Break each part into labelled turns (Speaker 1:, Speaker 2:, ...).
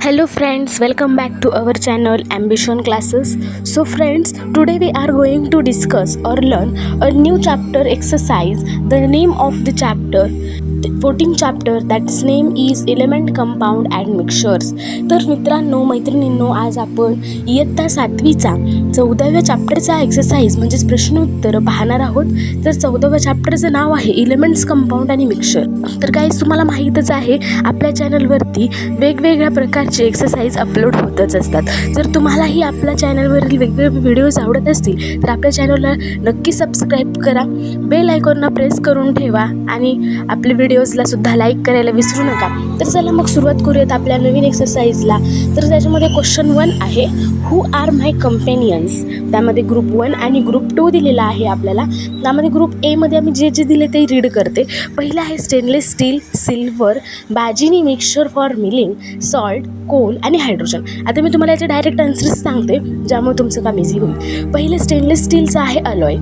Speaker 1: Hello friends, welcome back to our channel Ambition Classes. So friends, today we are going to discuss or learn a new chapter exercise. The name of the chapter, 14th chapter, that's name is Element Compound and Mixtures. तर मित्रांनो मैत्रिणींनो, आज आपण इयत्ता 7वीचा 14व्या चॅप्टरचा exercise म्हणजेच प्रश्नोत्तर पाहणार आहोत. तर 14व्या चॅप्टरचं नाव आहे एलिमेंट्स कंपाऊंड आणि मिक्सचर. तर गाईज तुम्हाला माहीतच आहे आपल्या चॅनलवरती वेगवेगळ्या प्रकारचे एक्सरसाइज अपलोड होतच असतात. जर तुम्हालाही आपल्या चॅनलवरील वेगवेगळे व्हिडिओज आवडत असतील तर आपल्या चॅनलला नक्की सबस्क्राईब करा, बेल आयकॉनला प्रेस करून ठेवा आणि आपले व्हिडिओजला सुद्धा लाईक करायला विसरू नका. तर चला मग सुरुवात करूयात आपल्या नवीन एक्सरसाइजला. तर त्याच्यामध्ये क्वेश्चन 1 आहे, हू आर माय कंपेनियन्स. त्यामध्ये ग्रुप 1 आणि ग्रुप 2 दिलेला आहे आपल्याला. त्यामध्ये ग्रुप एमध्ये आम्ही जे जे दिले ते रीड करते. पहिलं आहे स्टेनलेस स्टील, सिल्वर, बाजिनी mixture for milling, salt, coal आणि हायड्रोजन. आता मी तुम्हाला याचे डायरेक्ट आन्सर्स सांगते ज्यामुळे तुमचं काम इझी होईल. पहिलं स्टेनलेस स्टीलचं आहे अलॉय,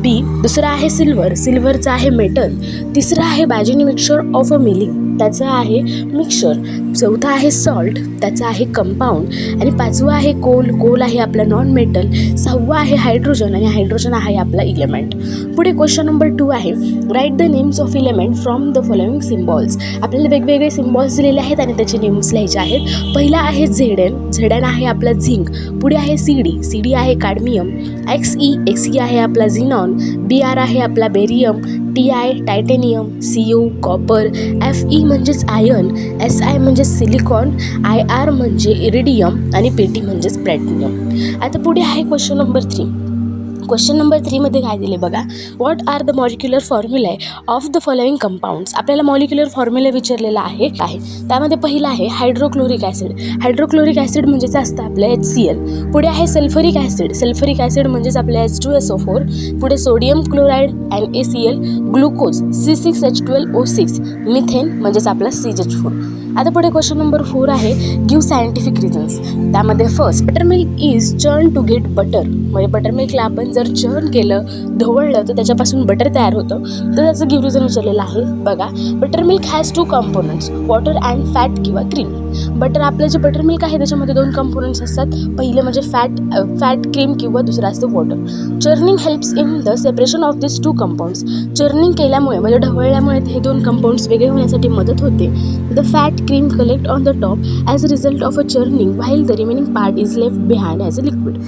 Speaker 1: बी. दुसरं आहे सिल्वर, सिल्वरचं आहे मेटल. तिसरं आहे बाजिनी मिक्सचर ऑफ अ मिलिंग, त्याचं आहे मिक्सचर. चौथा आहे सॉल्ट, त्याचं आहे कंपाऊंड. आणि पाचवं आहे कोल, कोल आहे आपला नॉन मेटल. सहावं आहे हायड्रोजन आणि हायड्रोजन आहे आपला इलेमेंट. पुढे क्वेश्चन नंबर 2 आहे, write the names of element from the following symbols. आपल्याला वेगवेगळे सिम्बॉल्स दिलेले आहेत आणि त्याचे नेम्स लिहायचे आहेत. पहिला आहे झेडएन, झेडएन आहे आपला झिंक. पुढे आहे सीडी, सीडी आहे कॅडमियम. एक्सई, एक्सई आहे आपला झिनॉन. बीआर आहे आपला barium. TI titanium. CU copper. FE म्हणजेच आयर्न. एसआय म्हणजेच सिलिकॉन. आयआर म्हणजे इरिडियम आणि पीटी म्हणजेच प्लॅटिनियम. आता पुढे आहे क्वेश्चन नंबर 3. क्वेश्चन नंबर 3मध्ये काय दिले बघा, what are the molecular formulae of the following compounds. आपल्याला मॉलिक्युलर फॉर्म्युला विचारलेला आहे. त्यामध्ये पहिला आहे हायड्रोक्लोरिक ॲसिड. हायड्रोक्लोरिक ॲसिड म्हणजेच असतं आपलं HCl. पुढे आहे सल्फ्युरिक ॲसिड, सल्फ्युरिक ॲसिड म्हणजेच आपलं H2SO4. पुढे sodium chloride NaCl, glucose C6H12O6, methane म्हणजेच आपला CH4. आता पुढे क्वेश्चन नंबर 4 आहे, गिव्ह सायंटिफिक रिझन्स. त्यामध्ये first, buttermilk is churn to get butter. म्हणजे बटरमिल्कला आपण जर चर्न केलं, ढवळलं तर त्याच्यापासून बटर तयार होतं. तर त्याचं गिव्ह रिझन विचारलेलं आहे बघा. Buttermilk has 2 components, water and fat किंवा क्रीम. बटर, आपलं जे बटरमिल्क आहे त्याच्यामध्ये 2 कंपोनंट्स असतात. पहिलं म्हणजे फॅट क्रीम किंवा दुसरं असतं water. Churning helps in the separation of this 2 compounds. Churning केल्यामुळे म्हणजे ढवळल्यामुळे हे 2 कंपाऊंड्स वेगळे होण्यासाठी मदत होते. The fat cream collect on the top as a result of a churning while the remaining part is left behind as a liquid.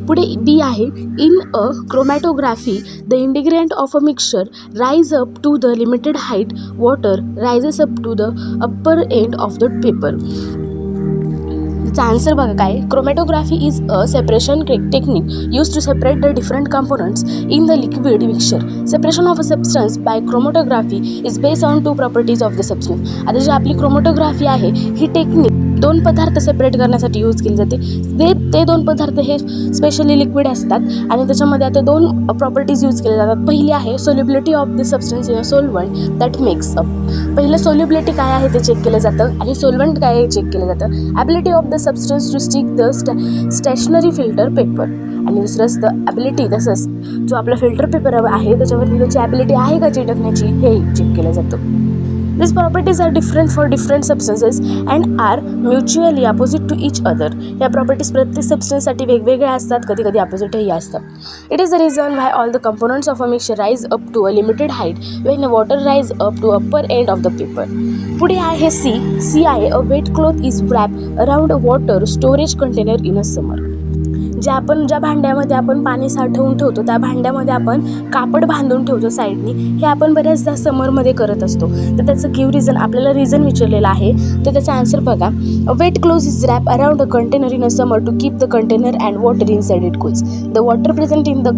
Speaker 1: पुढे B आहे, in a chromatography the integrant of a mixture rise up to the limited height, water rises up to the upper end of the paper. चा answer बघा काय, chromatography is a separation technique used to separate the different components in the liquid mixture. Separation of a substance by chromatography is based on 2 properties of the substance. आता जी आपली chromatography आहे ही technique 2 पदार्थ separate करण्यासाठी use केली जाते. ते 2 पदार्थ हे स्पेशली लिक्विड असतात आणि त्याच्यामध्ये आता 2 प्रॉपर्टीज यूज केल्या जातात. पहिली आहे solubility of the substance in a solvent that makes up. पहिलं सोल्युबिलिटी काय आहे ते चेक केलं जातं आणि सोल्वंट काय आहे चेक केलं जातं. Ability of the substance to stick the stationary filter paper. आणि दुसरं असतं ॲबिलिटी, तसंच जो आपला फिल्टर पेपर आहे त्याच्यावरती त्याची ॲबिलिटी आहे का चिटकण्याची हे चेक केलं जातं. These properties are different for different substances and are mutually opposite to each other. या प्रॉपर्टीज प्रत्येक सबस्टन्ससाठी वेगवेगळ्या असतात, कधी कधी ऑपोजिटही असतात. It is the reason why all the components of a mixture rise up to a limited height when water rise up to upper end of the paper. पुढे आहे सी आहे, a wet cloth is wrapped around a water storage container in a summer. ज्या भांड्यामध्ये आपण पाणी साठवून ठेवतो त्या भांड्यामध्ये आपण कापड बांधून ठेवतो साईडनी. हे आपण बऱ्याचदा समरमध्ये करत असतो. तर त्याचं गिव्ह रिझन, आपल्याला रिझन विचारलेलं आहे. तर त्याचा आन्सर बघा, a wet cloth is wrap around a container in a summer to keep the container and water inside it cools. The water present in the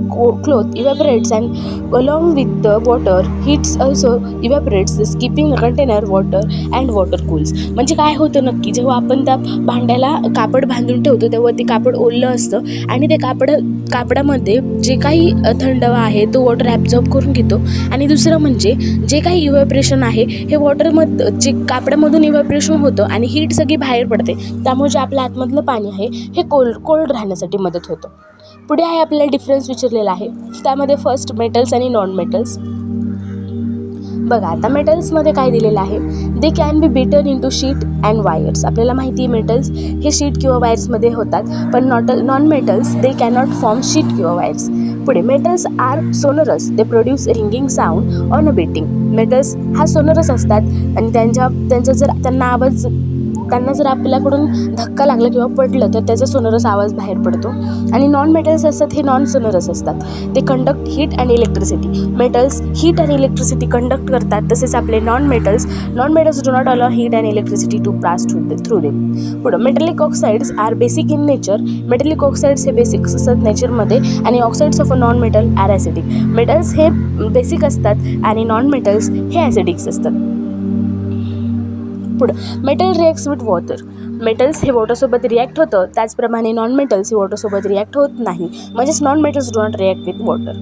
Speaker 1: cloth evaporates and along with the water heats also evaporates, this keeping the container water and water cools. म्हणजे काय होतं नक्की, जेव्हा आपण त्या भांड्याला कापड बांधून ठेवतो तेव्हा ते कापड ओललं असतं आणि ते कापडामध्ये जे काही थंडावा आहे तो वॉटर ॲब्झॉर्ब करून घेतो. आणि दुसरं म्हणजे जे काही इव्हॅपोरेशन आहे हे वॉटरमध्ये जे कापडामधून इव्हॅपोरेशन होतं आणि हीट सगळी बाहेर पडते. त्यामुळे जे आपल्या आतमधलं पाणी आहे हे कोल्ड राहण्यासाठी मदत होतं. पुढे आहे आपल्याला डिफरन्स विचारलेला आहे. त्यामध्ये फर्स्ट मेटल्स आणि नॉन मेटल्स. बघा आता मेटल्समध्ये काय दिलेलं आहे, they can be beaten into sheet and wires. आपल्याला माहिती आहे मेटल्स हे शीट किंवा वायर्समध्ये होतात, पण non metals they cannot form sheet किंवा वायर्स. पुढे metals are sonorous, they produce ringing sound on a beating. Metals हा सोनरस असतात आणि त्यांना जर आपल्याकडून धक्का लागला किंवा पडलं तर त्याचा सोनरस आवाज बाहेर पडतो. आणि नॉन मेटल्स असतात हे नॉन सोनरस असतात, ते conduct heat and electricity. Metals heat आणि इलेक्ट्रिसिटी कंडक्ट करतात, तसेच आपले non metals do not allow heat and electricity to pass through them. पुढं metallic oxides are basic in nature. Metallic oxides हे बेसिक असतात नेचरमध्ये आणि oxides of a non metal are acidic. Metals हे basic असतात आणि नॉन मेटल्स हे acidics असतात. पुढं metal reacts with water. Metals हे वॉटरसोबत रिॲक्ट होतं, त्याचप्रमाणे नॉन मेटल्स हे वॉटरसोबत रिॲक्ट होत नाही, म्हणजेच non metals do not react with water.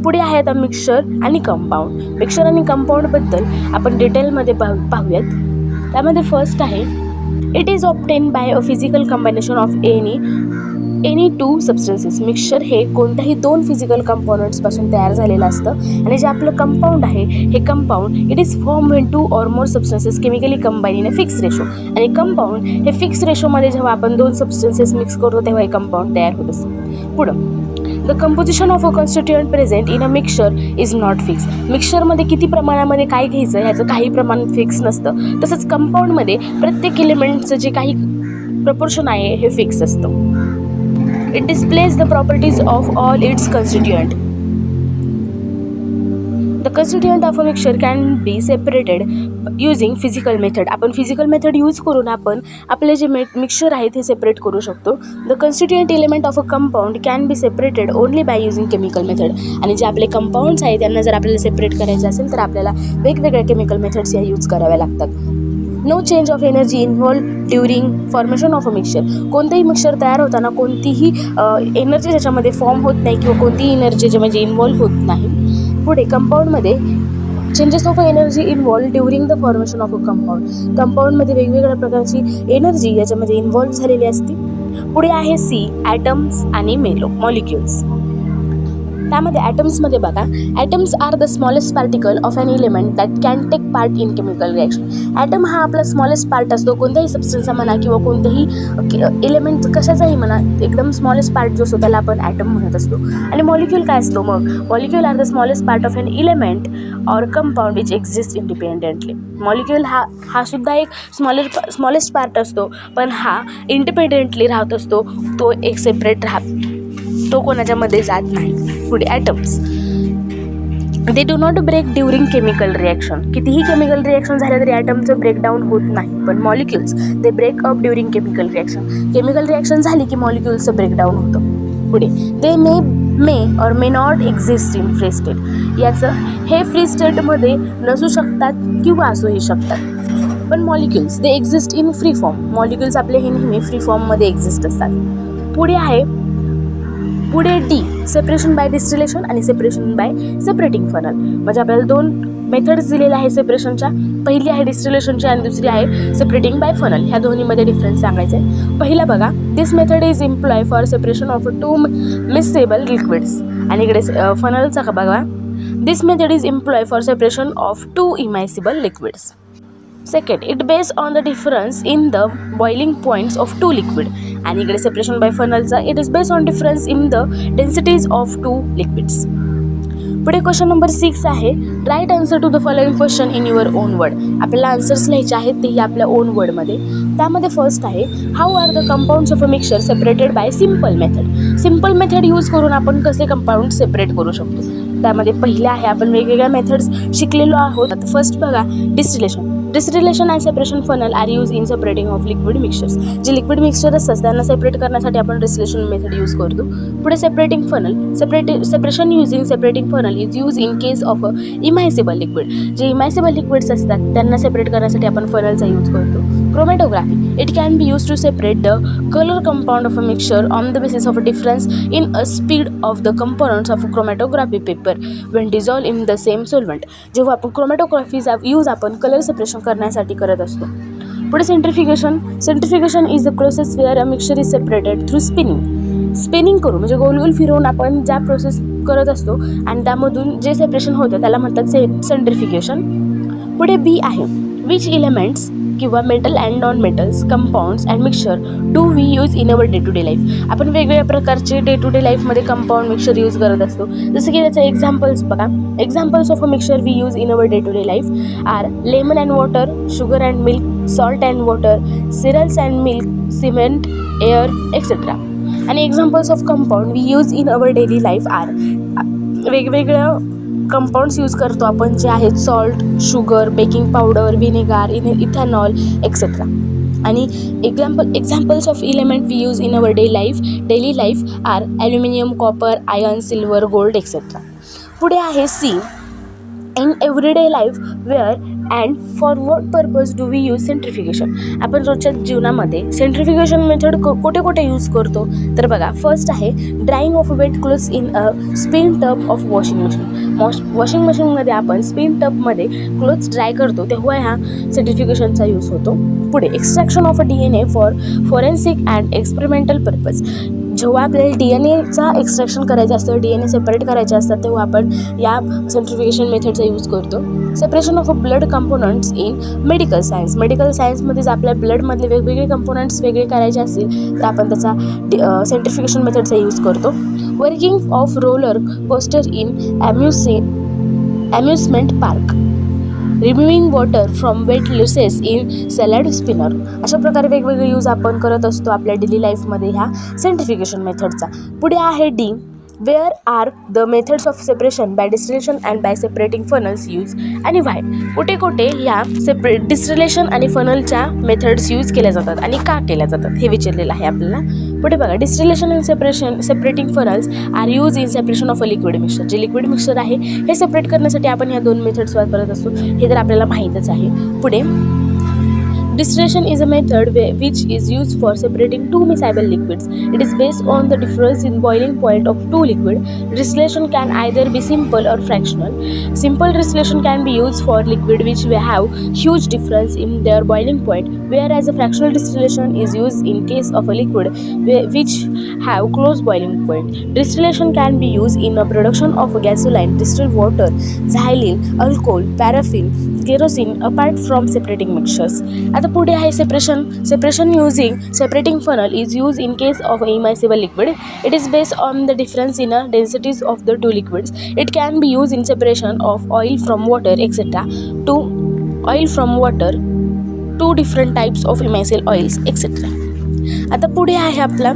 Speaker 1: पुढे आहे आता मिक्सचर आणि कंपाऊंड. मिक्सचर आणि कंपाऊंडबद्दल आपण डिटेलमध्ये पाहूयात. त्यामध्ये फर्स्ट आहे, it is obtain bye a physical combination of any two substances. Mixture हे कोणत्याही दोन फिजिकल कंपोनंट्सपासून तयार झालेलं असतं आणि जे आपलं कंपाऊंड आहे हे compound it is form when to or more substances chemically combine in a fix ratio. आणि कंपाऊंड हे फिक्स रेशोमध्ये जेव्हा आपण दोन सबस्टन्सेस मिक्स करतो तेव्हा हे कंपाऊंड तयार होत असतं. पुढं the composition of a constituent present in a mixture is not fix. मिक्सचरमध्ये किती प्रमाणामध्ये काय घ्यायचं ह्याचं काही प्रमाण फिक्स नसतं, तसंच कंपाऊंडमध्ये प्रत्येक एलिमेंटचं जे काही प्रपोर्शन आहे हे फिक्स असतं. It displays the properties of all its constituent. The constituent of a mixture can be separated using physical method. आपण फिजिकल मेथड यूज करून आपण आपले जे मिक्सचर आहे ते सेपरेट करू शकतो. The constituent element of a compound can be separated only by using chemical method. आणि जे आपले कंपाऊंड्स आहे त्यांना जर आपल्याला सेपरेट करायचं असेल तर आपल्याला वेगवेगळ्या केमिकल मेथड्स या यूज कराव्या लागतात. No change of energy involve during formation of a mixture. कोणतेही मिक्सचर तयार होताना कोणतीही एनर्जी त्याच्यामध्ये फॉर्म होत नाही किंवा कोणतीही एनर्जी म्हणजे इन्व्हॉल्व होत नाही. पुढे कंपाऊंडमध्ये changes of energy involve during the formation of a compound. कंपाऊंडमध्ये वेगवेगळ्या प्रकारची एनर्जी याच्यामध्ये इन्व्हॉल्व झालेली असते. पुढे आहे सी, ॲटम्स आणि मॉलिक्युल्स. त्यामध्ये ॲटम्समध्ये बघा, atoms are the smallest particle of an element that can take part in chemical reaction. Atom हा आपला स्मॉलेस्ट पार्ट असतो, कोणत्याही सबस्टन्सचा म्हणा किंवा कोणतेही एलिमेंट कशाचाही म्हणा, एकदम स्मॉलेस्ट पार्ट जो असतो त्याला आपण ॲटम म्हणत असतो. आणि मॉलिक्यूल काय असतो मग, molecule are the smallest part of an element or compound which exist independently. Molecule हा सुद्धा एक स्मॉलेस्ट पार्ट असतो, पण हा इंडिपेंडेंटली राहत असतो, तो एक सेपरेट तो कोणाच्यामध्ये जात नाही. पुढे atoms, they do not break during chemical reaction. कितीही केमिकल रिॲक्शन झालं तरी ॲटमचं ब्रेकडाऊन होत नाही, पण molecules they break up during chemical reaction. Chemical reaction झाली की मॉलिक्युल्सचं ब्रेकडाऊन होतं. पुढे they may or may not exist in free state. याचं हे फ्री स्टेटमध्ये नसू शकतात किंवा असूही शकतात. पण molecules they exist in free form. Molecules आपले हे नेहमी फ्री फॉर्ममध्ये एक्झिस्ट असतात. पुढे डी, सेपरेशन बाय डिस्टिलेशन आणि सेपरेशन बाय सेपरेटिंग फनल. म्हणजे आपल्याला दोन मेथड्स दिलेल्या आहे सेपरेशनच्या. पहिली आहे डिस्टिलेशनची आणि दुसरी आहे सेपरेटिंग बाय फनल. ह्या दोन्हीमध्ये डिफरन्स सांगायचा आहे. पहिला बघा, this method is employ for separation of two miscible liquids. आणि इकडे फनलचा का बघा, this method is employ for separation of two immiscible liquids. Second, it based on the difference in the boiling points of two liquid. आणि इकडे separation by फनलचा it is based on difference in the densities of two liquids. पुढे question number 6 आहे, right answer to the following question in your on word. आपल्याला answers लिहायचे आहेत तेही आपल्या ओन वर्डमध्ये. त्यामध्ये फर्स्ट आहे, how are the compounds of a mixture separated by simple method. Simple method use करून आपण कसे कंपाऊंड सेपरेट करू शकतो. त्यामध्ये पहिले आहे, आपण वेगवेगळ्या मेथड्स शिकलेलो आहोत. आता फर्स्ट बघा, distillation. Distillation and separation funnel are use in separating of liquid mixtures. जे लिक्विड मिक्सचर असतात त्यांना सेपरेट करण्यासाठी आपण डिस्टिलेशन मेथड यूज करतो. पुढे separating funnel, separation using separating funnel is use in case of a immiscible liquid. जे immiscible liquids असतात त्यांना सेपरेट करण्यासाठी आपण फनलचा यूज करतो. Chromatography, it can be use to separate the colour compound of a mixture on the basis of a difference in a speed of the components of chromatography paper when dissolve in the same solvent. जेव्हा आपण क्रोमॅटोग्राफीचा use आपण colour separation करण्यासाठी करत असतो. पुढे centrifugation is the process where a mixture is separated through spinning. Spinning करू म्हणजे गोल गोल फिरवून आपण ज्या प्रोसेस करत असतो आणि त्यामधून जे सेपरेशन होतं त्याला म्हणतात सेंट्रिफिकेशन. पुढे बी आहे, विच एलिमेंट्स किंवा metal and non metals, compounds and mixture do we use in our day to day life. आपण वेगवेगळ्या प्रकारचे डे टू डे लाईफमध्ये कंपाऊंड मिक्सचर यूज करत असतो. जसं की त्याचे एक्झाम्पल्स बघा. Examples of a mixture we use in our day to day life are lemon and water, sugar and milk, salt and water, cereals and milk, cement, air etcetera. आणि examples of compound we use in our daily life are, वेगवेगळ्या compounds use करतो आपण जे आहेत salt, sugar, baking powder, vinegar, ethanol etcetera. आणि examples of element we use in our daily life are aluminium, copper, iron, silver, gold etcetera. पुढे आहे C, in everyday life where and for what purpose do we use centrifugation. आपण रोजच्या जीवनामध्ये सेंट्रिफिकेशन method कुठे कुठे use करतो तर बघा, फर्स्ट आहे drying of wet clothes in a spin tub of washing machine. Washing मशीनमध्ये आपण स्पिन टबमध्ये क्लोथ्स ड्राय करतो तेव्हा ह्या सेंट्रिफिकेशनचा यूज होतो. पुढे extraction of a DNA for forensic and experimental purpose. जेव्हा आपल्याला DNAचा एक्स्ट्रॅक्शन करायचं असतं, DNA सेपरेट करायचे असतात तेव्हा आपण या सेंट्रिफिकेशन मेथडचा यूज करतो. Separation of a blood components in medical science. Medical सायन्समध्ये जर आपल्या ब्लडमधले वेगवेगळे कंपोनंट्स वेगळे करायचे असतील तर आपण त्याचा सेंट्रिफिकेशन मेथडचा यूज करतो. Working of roller coaster in amusement park. Removing water from wet lettuce in salad spinner. अशा प्रकारे वेगवेगळे यूज आपण करत असतो आपल्या डेली लाईफमध्ये ह्या सेंट्रिफिकेशन मेथडचा. पुढे आहे D, where are the methods of separation by distillation and bye separating funnels use आणि व्हाय. कुठे कुठे या डिस्टिलेशन आणि फनलच्या मेथड्स यूज केल्या जातात आणि का केल्या जातात हे विचारलेलं आहे आपल्याला. पुढे बघा, distillation and separating funnels are use in separation of a liquid mixture. जे लिक्विड मिक्सचर आहे हे सेपरेट करण्यासाठी आपण ह्या दोन मेथड्स वापरत असतो, हे तर आपल्याला माहीतच आहे. पुढे distillation is a method which is used for separating two miscible liquids. It is based on the difference in boiling point of two liquids. Distillation can either be simple or fractional. Simple distillation can be used for liquid which have huge difference in their boiling point, whereas a fractional distillation is used in case of a liquid which have close boiling point. Distillation can be used in a production of gasoline, distilled water, xylene, alcohol, paraffin, kerosene apart from separating mixtures. आता पुढे आहे separation using separating funnel is used in case of immiscible liquid. It is based on the difference in densities of the two liquids. It can be used in separation of oil from water etc. to oil from water, two different types of immiscible oils etc. आता पुढे आहे आपला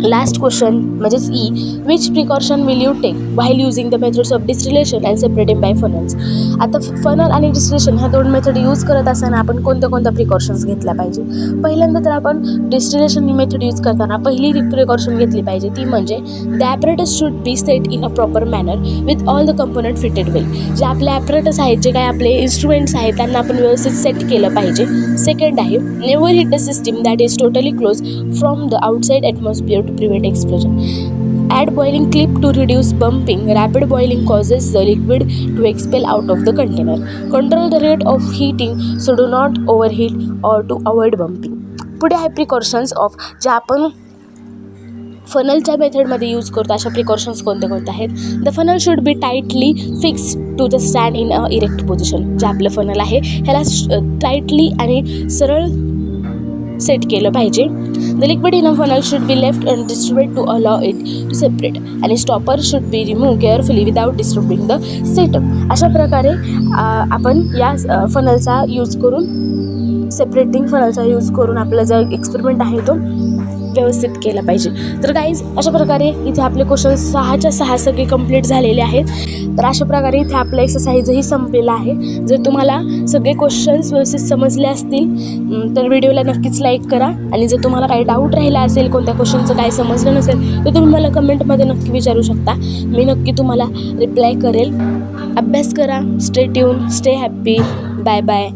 Speaker 1: last question म्हणजेच E, which precaution will you take while using the methods of distillation and separating by funnels. आता funnel आणि distillation ह्या दोन method use करत असताना आपण कोणत्या प्रिकॉशन्स घेतल्या पाहिजे. पहिल्यांदा तर आपण डिस्टिलेशन मेथड यूज करताना पहिली प्रिकॉशन घेतली पाहिजे ती म्हणजे the apparatus should be set in a proper manner with all the component fitted well. जे आपले ॲपरेटस आहेत, जे काय आपले इन्स्ट्रुमेंट्स आहेत त्यांना आपण व्यवस्थित सेट केलं पाहिजे. सेकंड आहे never hit the system that is totally close from the outside atmosphere to prevent explosion. Add boiling clip to reduce bumping. Rapid boiling causes the liquid to expel out of the container. Control the rate of heating so do not overheat or to avoid bumping. पुढे आहे precautions of ज्या आपण फनलच्या मेथडमध्ये use करतो अशा precautions कोणत्या आहेत. The funnel should be tightly fix to the stand in a erect position. जे आपलं फनल आहे ह्याला टाईटली आणि सरळ सेट केलं पाहिजे. The liquid in a funnel should be left undisturbed to allow it to separate आणि stopper should be remove carefully without disturbing the setup. अशा प्रकारे आपण या फनलचा यूज करून सेपरेटिंग फनलचा यूज करून आपला जो एक्सपेरिमेंट आहे तो व्यवस्थित केला पाहिजे. तर गाईज अशा प्रकारे इथे आपले क्वेश्चन 6च्या 6 सगळे कंप्लीट झालेले आहेत. तर अशा प्रकारे इथे आपला एक्सरसाइजही संपलेला आहे. जर तुम्हाला सगळे क्वेश्चन्स व्यवस्थित समजले असतील तर व्हिडिओला नक्कीच लाईक करा आणि जर तुम्हाला काही डाऊट राहिला असेल, कोणत्या क्वेश्चनचं काय समजलं नसेल तर तुम्ही मला कमेंटमध्ये नक्की विचारू शकता. मी नक्की तुम्हाला रिप्लाय करेल. अभ्यास करा. Stay tune, stay happy. Bye bye.